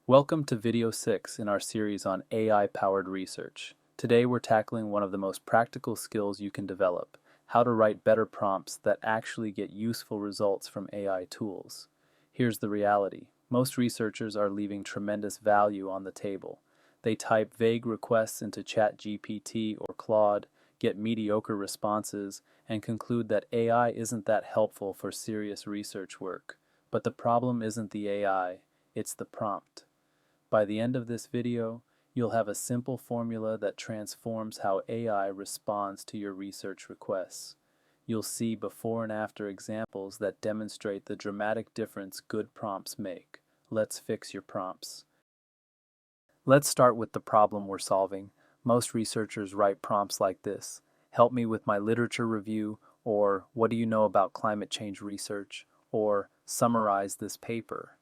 Welcome to video 6 in our series on AI-powered research. Today we're tackling one of the most practical skills you can develop, how to write better prompts that actually get useful results from AI tools. Here's the reality. Most researchers are leaving tremendous value on the table. They type vague requests into ChatGPT or Claude, get mediocre responses, and conclude that AI isn't that helpful for serious research work. But the problem isn't the AI, it's the prompt. By the end of this video, you'll have a simple formula that transforms how AI responds to your research requests. You'll see before and after examples that demonstrate the dramatic difference good prompts make. Let's fix your prompts. Let's start with the problem we're solving. Most researchers write prompts like this: help me with my literature review, or what do you know about climate change research, or summarize this paper.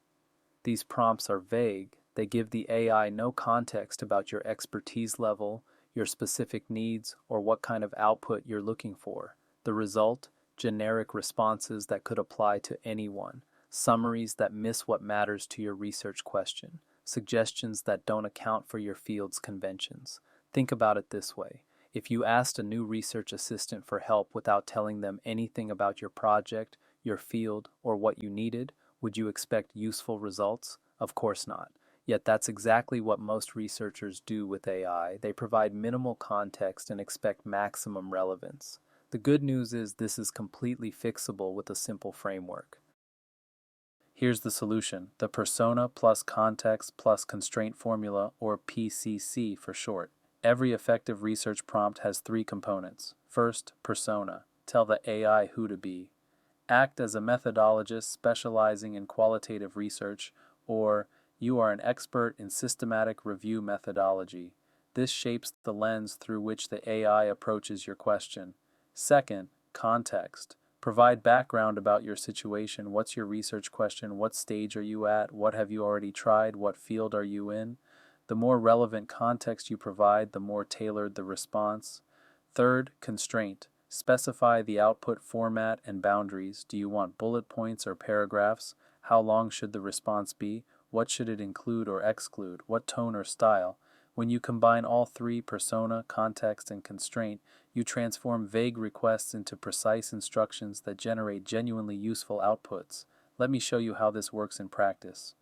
These prompts are vague. They give the AI no context about your expertise level, your specific needs, or what kind of output you're looking for. The result? Generic responses that could apply to anyone, summaries that miss what matters to your research question, suggestions that don't account for your field's conventions. Think about it this way. If you asked a new research assistant for help without telling them anything about your project, your field, or what you needed, would you expect useful results? Of course not. Yet that's exactly what most researchers do with AI. They provide minimal context and expect maximum relevance. The good news is this is completely fixable with a simple framework. Here's the solution: the persona plus context plus constraint formula, or PCC for short. Every effective research prompt has three components. First, persona. Tell the AI who to be. Act as a methodologist specializing in qualitative research, or you are an expert in systematic review methodology. This shapes the lens through which the AI approaches your question. Second, context. Provide background about your situation. What's your research question? What stage are you at? What have you already tried? What field are you in? The more relevant context you provide, the more tailored the response. Third, constraint. Specify the output format and boundaries. Do you want bullet points or paragraphs? How long should the response be? What should it include or exclude? What tone or style? When you combine all three, persona, context, and constraint, you transform vague requests into precise instructions that generate genuinely useful outputs. Let me show you how this works in practice.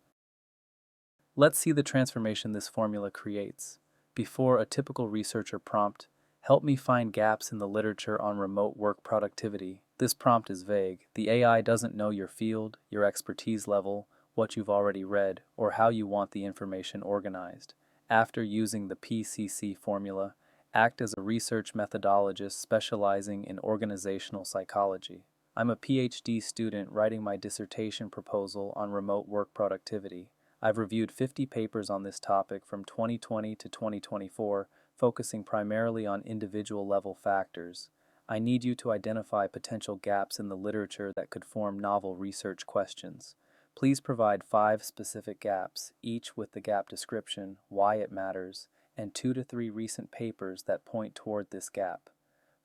Let's see the transformation this formula creates. Before a typical researcher prompt, help me find gaps in the literature on remote work productivity. This prompt is vague. The AI doesn't know your field, your expertise level, what you've already read, or how you want the information organized. After using the PCC formula, act as a research methodologist specializing in organizational psychology. I'm a PhD student writing my dissertation proposal on remote work productivity. I've reviewed 50 papers on this topic from 2020 to 2024, focusing primarily on individual level factors. I need you to identify potential gaps in the literature that could form novel research questions. Please provide 5 specific gaps, each with the gap description, why it matters, and 2 to 3 recent papers that point toward this gap.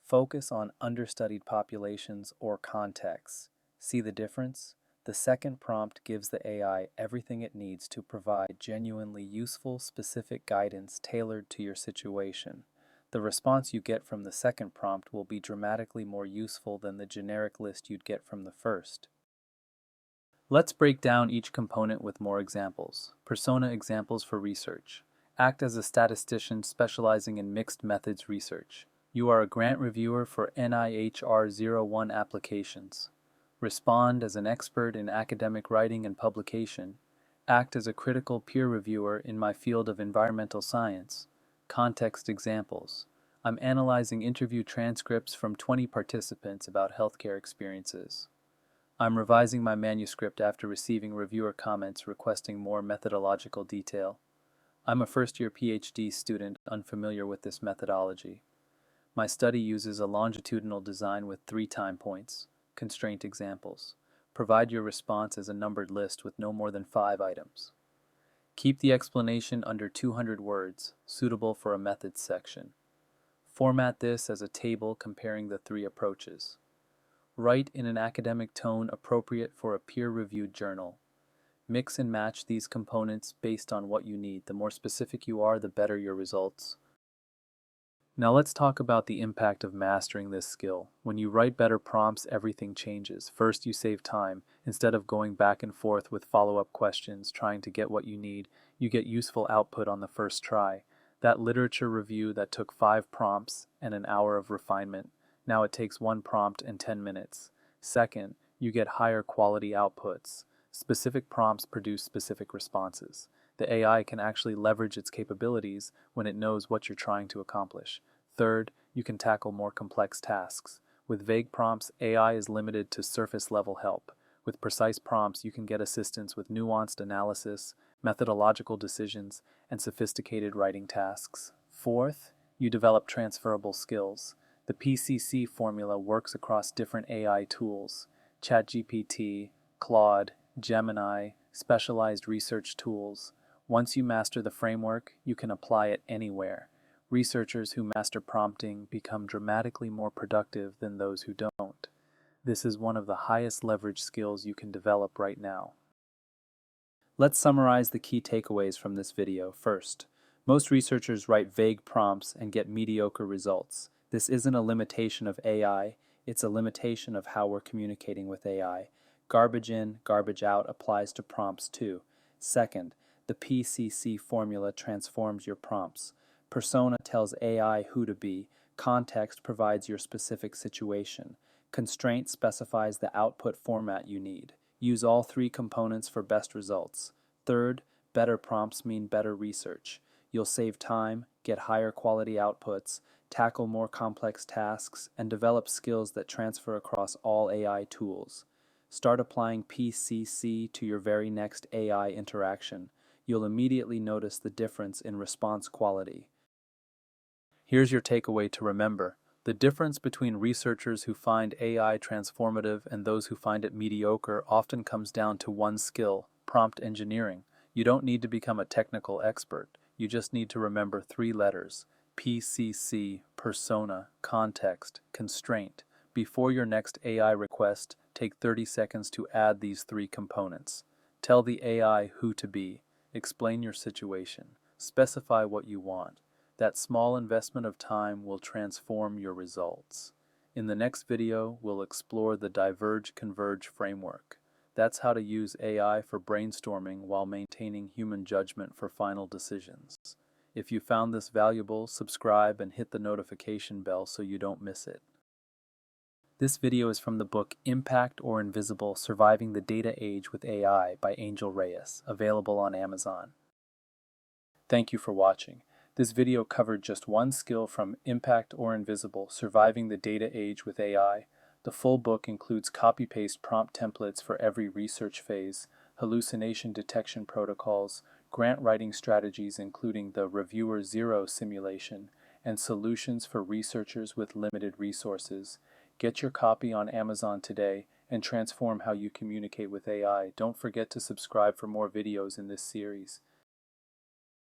Focus on understudied populations or contexts. See the difference? The second prompt gives the AI everything it needs to provide genuinely useful, specific guidance tailored to your situation. The response you get from the second prompt will be dramatically more useful than the generic list you'd get from the first. Let's break down each component with more examples. Persona examples for research. Act as a statistician specializing in mixed methods research. You are a grant reviewer for NIHR 01 applications. Respond as an expert in academic writing and publication. Act as a critical peer reviewer in my field of environmental science. Context examples. I'm analyzing interview transcripts from 20 participants about healthcare experiences. I'm revising my manuscript after receiving reviewer comments requesting more methodological detail. I'm a first-year PhD student unfamiliar with this methodology. My study uses a longitudinal design with 3 time points. Constraint examples. Provide your response as a numbered list with no more than 5 items. Keep the explanation under 200 words, suitable for a methods section. Format this as a table comparing the 3 approaches. Write in an academic tone appropriate for a peer-reviewed journal. Mix and match these components based on what you need. The more specific you are, the better your results. Now let's talk about the impact of mastering this skill. When you write better prompts, everything changes. First, you save time. Instead of going back and forth with follow-up questions, trying to get what you need, you get useful output on the first try. That literature review that took 5 prompts and an hour of refinement, now it takes 1 prompt and 10 minutes. Second, you get higher quality outputs. Specific prompts produce specific responses. The AI can actually leverage its capabilities when it knows what you're trying to accomplish. Third, you can tackle more complex tasks. With vague prompts, AI is limited to surface-level help. With precise prompts, you can get assistance with nuanced analysis, methodological decisions, and sophisticated writing tasks. Fourth, you develop transferable skills. The PCC formula works across different AI tools: ChatGPT, Claude, Gemini, specialized research tools. Once you master the framework, you can apply it anywhere. Researchers who master prompting become dramatically more productive than those who don't. This is one of the highest leverage skills you can develop right now. Let's summarize the key takeaways from this video. First, most researchers write vague prompts and get mediocre results. This isn't a limitation of AI, it's a limitation of how we're communicating with AI. Garbage in, garbage out applies to prompts too. Second, the PCC formula transforms your prompts. Persona tells AI who to be. Context provides your specific situation. Constraint specifies the output format you need. Use all 3 components for best results. Third, better prompts mean better research. You'll save time, get higher quality outputs, tackle more complex tasks, and develop skills that transfer across all AI tools. Start applying PCC to your very next AI interaction. You'll immediately notice the difference in response quality. Here's your takeaway to remember. The difference between researchers who find AI transformative and those who find it mediocre often comes down to one skill: prompt engineering. You don't need to become a technical expert. You just need to remember 3 letters: PCC, persona, context, constraint. Before your next AI request, take 30 seconds to add these 3 components. Tell the AI who to be. Explain your situation. Specify what you want. That small investment of time will transform your results. In the next video, we'll explore the Diverge-Converge framework. That's how to use AI for brainstorming while maintaining human judgment for final decisions. If you found this valuable, subscribe and hit the notification bell so you don't miss it. This video is from the book Impact or Invisible: Surviving the Data Age with AI by Angel Reyes, available on Amazon. Thank you for watching. This video covered just one skill from Impact or Invisible: Surviving the Data Age with AI. The full book includes copy-paste prompt templates for every research phase, hallucination detection protocols, grant writing strategies including the Reviewer Zero simulation, and solutions for researchers with limited resources. Get your copy on Amazon today and transform how you communicate with AI. Don't forget to subscribe for more videos in this series.